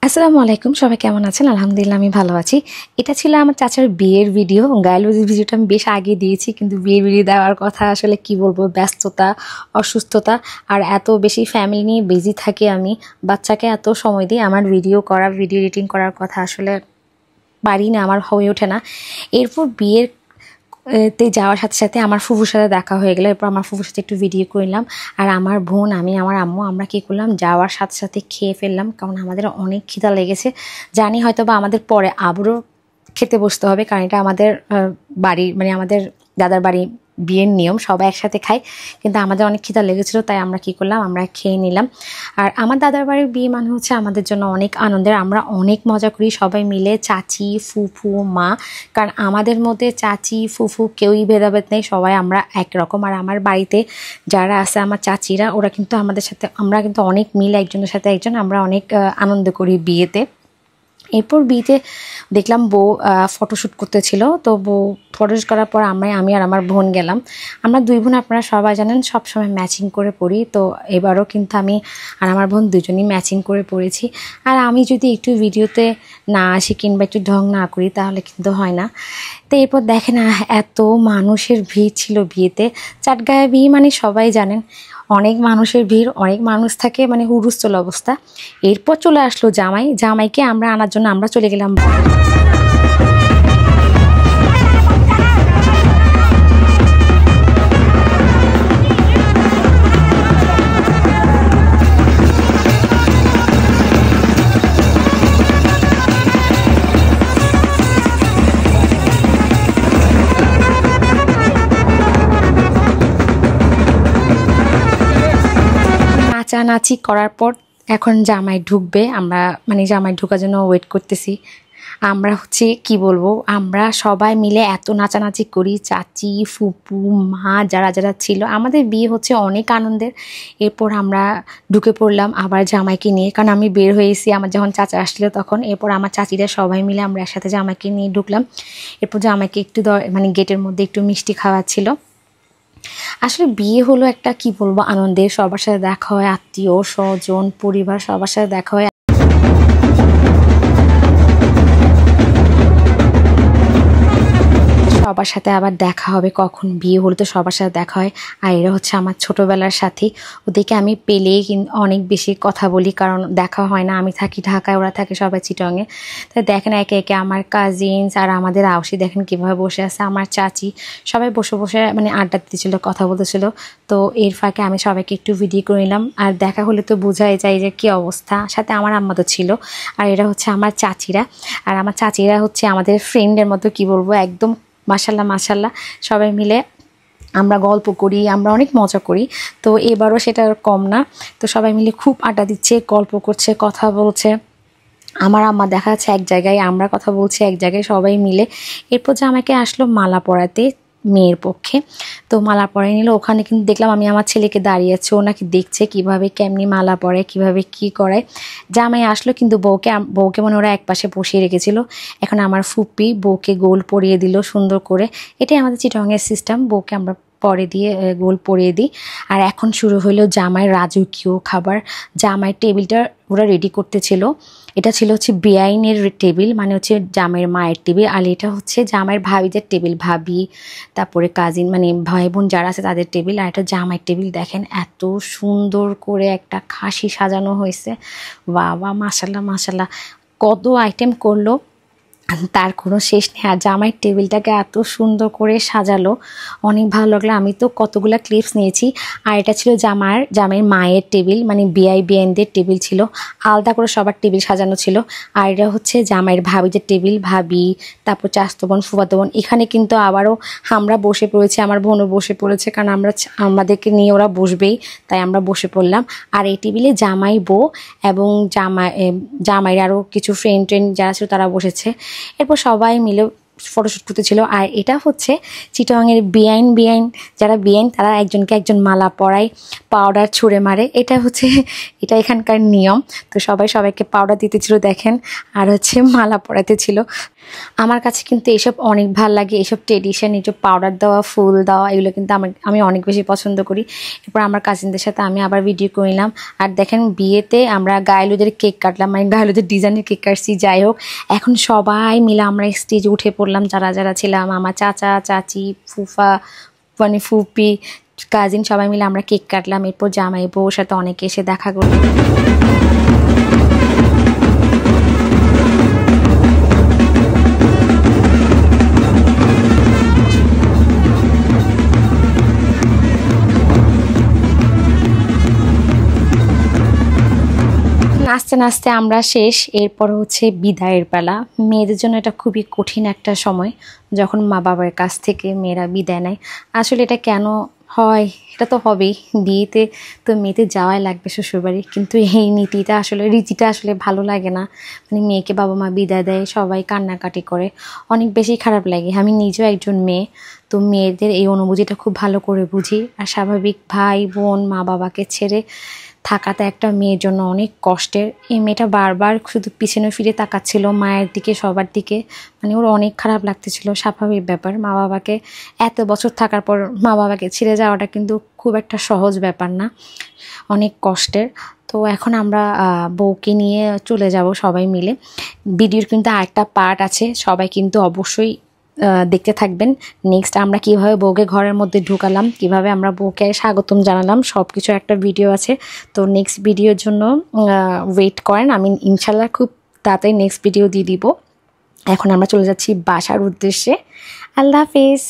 আসসালামু আলাইকুম, সবাই কেমন আছেন? আলহামদুলিল্লাহ আমি ভালো আছি। এটা ছিল আমার চাচার বিয়ের ভিডিও। গায়েলুজির ভিডিওটা আমি বেশ আগে দিয়েছি, কিন্তু বিয়ের ভিডিও দেওয়ার কথা আসলে কি বলবো, ব্যস্ততা, অসুস্থতা আর এত বেশি ফ্যামিলি নিয়ে বিজি থাকি আমি, বাচ্চাকে এত সময় দিই, আমার ভিডিও করা, ভিডিও এডিটিং করার কথা আসলে পারি না, আমার হয়ে ওঠে না। এরপর বিয়ের তে যাওয়ার সাথে সাথে আমার ফুফুর সাথে দেখা হয়ে গেলো। এরপর আমার ফুফুর সাথে একটু ভিডিও করলাম, আর আমার বোন, আমি, আমার আম্মু, আমরা কী করলাম, যাওয়ার সাথে সাথে খেয়ে ফেললাম, কারণ আমাদের অনেক খিদা লেগেছে। জানি হয়তো বা আমাদের পরে আবারও খেতে বসতে হবে, কারণ এটা আমাদের বাড়ির, মানে আমাদের দাদার বাড়ি বিয়ের নিয়ম, সবাই একসাথে খায়, কিন্তু আমাদের অনেক খিদা লেগেছিলো, তাই আমরা কী করলাম, আমরা খেয়ে নিলাম। আর আমার দাদার বাড়ির বিয়ে মানে হচ্ছে আমাদের জন্য অনেক আনন্দের, আমরা অনেক মজা করি সবাই মিলে, চাচি, ফুফু, মা, কারণ আমাদের মধ্যে চাচি ফুফু কেউই ভেদাভেদ নেই, সবাই আমরা একরকম। আর আমার বাড়িতে যারা আছে আমার চাচিরা, ওরা কিন্তু আমাদের সাথে, আমরা কিন্তু অনেক মিল, একজনের সাথে একজন, আমরা অনেক আনন্দ করি বিয়েতে। এরপর বিয়েতে দেখলাম বউ ফটোশ্যুট করতেছিল, তো বউ ফটোশ্যুট করার পর আমি আর আমার বোন গেলাম। আমরা দুই বোন, আপনারা সবাই জানেন, সবসময় ম্যাচিং করে পড়ি, তো এবারও কিন্তু আমি আর আমার বোন দুজনই ম্যাচিং করে পড়েছি। আর আমি যদি একটু ভিডিওতে না আসি কিংবা একটু ঢং না করি তাহলে কিন্তু হয় না। তো এরপর দেখেন এত মানুষের ভিড় ছিল বিয়েতে। চাটগাঁয়ে বিয়ে মানে সবাই জানেন, অনেক মানুষের ভিড়, অনেক মানুষ থাকে, মানে হুলস্থুল অবস্থা। এরপর চলে আসলো জামাইকে আমরা আনার জন্য আমরা চলে গেলাম। নাচানাচি করার পর এখন জামাই ঢুকবে, আমরা মানে জামাই ঢোকার জন্য ওয়েট করতেছি। আমরা হচ্ছে কি বলবো, আমরা সবাই মিলে এত নাচানাচি করি, চাচি, ফুপু, মা, যারা যারা ছিল। আমাদের বিয়ে হচ্ছে অনেক আনন্দের। এরপর আমরা ঢুকে পড়লাম আবার জামাইকে নিয়ে, কারণ আমি বের হয়েছি আমার যখন চাচা আসছিল তখন। এরপর আমার চাচিরা সবাই মিলে আমরা একসাথে জামাইকে নিয়ে ঢুকলাম। এরপর জামাইকে একটু মানে গেটের মধ্যে একটু মিষ্টি খাওয়াচ্ছিল। আসলে বিয়ে হলো একটা কি বলবো আনন্দের, সবার সাথে দেখা হয়, আত্মীয় স্বজন পরিবার সবার সাথে দেখা হয়। সবার সাথে আবার দেখা হবে, কখন বিয়ে হলো তো সবার সাথে দেখা হয়। আর এরা হচ্ছে আমার ছোটোবেলার সাথী, ওদেরকে আমি পেলেই অনেক বেশি কথা বলি, কারণ দেখা হয় না, আমি থাকি ঢাকায়, ওরা থাকে সবাই চিটংয়ে। তাই দেখেন একে একে আমার কাজিনস আর আমাদের আউসি দেখেন কীভাবে বসে আছে, আমার চাচি, সবাই বসে বসে মানে আড্ডা দিতেছিল, কথা বলতেছিল। তো এর ফাঁকে আমি সবাইকে একটু ভিডিও করে নিলাম। আর দেখা হলে তো বোঝাই যায় যে কী অবস্থা। সাথে আমার আম্মা তো ছিল। আর এরা হচ্ছে আমার চাচিরা, আর আমার চাচিরা হচ্ছে আমাদের ফ্রেন্ডের মতো, কি বলবো, একদম মাশাল্লাহ মাশাল্লাহ। সবাই মিলে আমরা গল্প করি, আমরা অনেক মজা করি। তো এবারও সেটা কম না। তো সবাই মিলে খুব আড্ডা দিচ্ছে, গল্প করছে, কথা বলছে। আমার আম্মা দেখা যাচ্ছে এক জায়গায়, আমরা কথা বলছি এক জায়গায় সবাই মিলে। এরপর যে আমাকে আসলো মালা পরাতে মেয়ের পক্ষে, তো মালা পরাই নিল। ওখানে কিন্তু দেখলাম আমি আমার ছেলেকে দাঁড়িয়ে আছে, ও নাকি দেখছে কিভাবে কেমনি মালা পরায়, কিভাবে কি করায়। জামাই আসলো, কিন্তু বউকে মনে ওরা এক পাশে বসিয়ে রেখেছিল। এখন আমার ফুপি বউকে গোল পরিয়ে দিল সুন্দর করে। এটাই আমাদের চিটংয়ের সিস্টেম, বউকে আমরা পরে দিয়ে গোল পরিয়ে দিই। আর এখন শুরু হলো জামাইয়ের রাজকীয় খাবার। জামাইয়ের টেবিলটা ওরা রেডি করতেছিল। এটা ছিল হচ্ছে বেআইনের টেবিল, মানে হচ্ছে জামাইয়ের মায়ের টেবিল। আর এটা হচ্ছে জামাইয়ের ভাবিদের টেবিল, ভাবি, তারপরে কাজিন, মানে ভাই বোন যারা আছে তাদের টেবিল। আর এটা জামাইয়ের টেবিল। দেখেন এত সুন্দর করে একটা খাসি সাজানো হয়েছে, বাবা মাশাল্লাহ মাশাল্লাহ, কত আইটেম করলো, তার কোনো শেষ নেই। আর জামাইয়ের টেবিলটাকে এত সুন্দর করে সাজালো, অনেক ভালো লাগলো। আমি তো কতগুলো ক্লিপস নিয়েছি। আর এটা ছিল জামাইয়ের মায়ের টেবিল, মানে বিআইনদের টেবিল ছিল, আলাদা করে সবার টেবিল সাজানো ছিল। আর এটা হচ্ছে জামাইয়ের ভাবিদের টেবিল, ভাবি, তারপর চাচাতো বোন, ফুফাতো বোন। এখানে কিন্তু আবারও আমরা বসে পড়েছি, আমার বোনও বসে পড়েছে, কারণ আমাদেরকে নিয়ে ওরা বসবেই, তাই আমরা বসে পড়লাম। আর এই টেবিলে জামাই, বউ এবং জামাইয়ের আরও কিছু ফ্রেন্ড যারা ছিল তারা বসেছে। এরপর সবাই মিলে ফটোশ্যুট করতেছিল। আর এটা হচ্ছে চিটাগাংয়ের বেআইন যারা বেআইন তারা একজনকে একজন মালা পরায়, পাউডার ছুঁড়ে মারে, এটা এখানকার নিয়ম। তো সবাইকে পাউডার দিতেছিল দেখেন, আর হচ্ছে মালা পরাতে ছিল। আমার কাছে কিন্তু এসব অনেক ভালো লাগে, এসব ট্রেডিশন, এইসব পাউডার দেওয়া, ফুল দেওয়া, এগুলো কিন্তু আমি অনেক বেশি পছন্দ করি। এরপর আমার কাজিনদের সাথে আমি আবার ভিডিও করলাম। আর দেখেন বিয়েতে আমরা গায়ে হলুদের কেক কাটলাম, মানে গায়ে হলুদের ডিজাইনের কেক কাটছি। যাই হোক, এখন সবাই মিলে আমরা স্টেজে উঠে পড়লাম, যারা ছিলাম, আমার চাচা চাচি, ফুফা, মানে ফুপি, কাজিন, সবাই মিলে আমরা কেক কাটলাম। এরপর জামাই বউর সাথে অনেকে এসে দেখা করলো। নাচতে নাচতে আমরা শেষ। এরপর হচ্ছে বিদায়ের পালা। মেয়েদের জন্য এটা খুবই কঠিন একটা সময়, যখন মা বাবার কাছ থেকে মেয়েরা বিদায় নেয়। আসলে এটা কেন হয়, এটা তো হবেই, বিয়েতে তো মেয়েতে যাওয়াই লাগবে শ্বশুরবাড়ি, কিন্তু এই রীতিটা আসলে ভালো লাগে না। মানে মেয়েকে বাবা মা বিদায় দেয়, সবাই কান্নাকাটি করে, অনেক বেশি খারাপ লাগে। আমি নিজেও একজন মেয়ে, তো মেয়েদের এই অনুভূতিটা খুব ভালো করে বুঝি। আর স্বাভাবিক ভাই বোন মা বাবাকে ছেড়ে থাকাটা একটা মেয়ের জন্য অনেক কষ্টের। এই মেয়েটা বারবার শুধু পিছনে ফিরে তাকাচ্ছিল মায়ের দিকে, সবার দিকে, মানে ওর অনেক খারাপ লাগতেছিল। স্বাভাবিক ব্যাপার, মা বাবাকে এত বছর থাকার পর মা বাবাকে ছেড়ে যাওয়াটা কিন্তু খুব একটা সহজ ব্যাপার না, অনেক কষ্টের। তো এখন আমরা বউকে নিয়ে চলে যাব সবাই মিলে। ভিডিওর কিন্তু আরেকটা পার্ট আছে, সবাই কিন্তু অবশ্যই দেখতে থাকবেন। নেক্সট আমরা কিভাবে বউকে ঘরের মধ্যে ঢুকালাম, কিভাবে আমরা বউকে স্বাগতম জানালাম, সব কিছু একটা ভিডিও আছে। তো নেক্সট ভিডিওর জন্য ওয়েট করেন, আমি ইনশাল্লাহ খুব তাড়াতাড়ি নেক্সট ভিডিও দিয়ে দিব। এখন আমরা চলে যাচ্ছি বাসার উদ্দেশ্যে। আল্লাহ হাফেজ।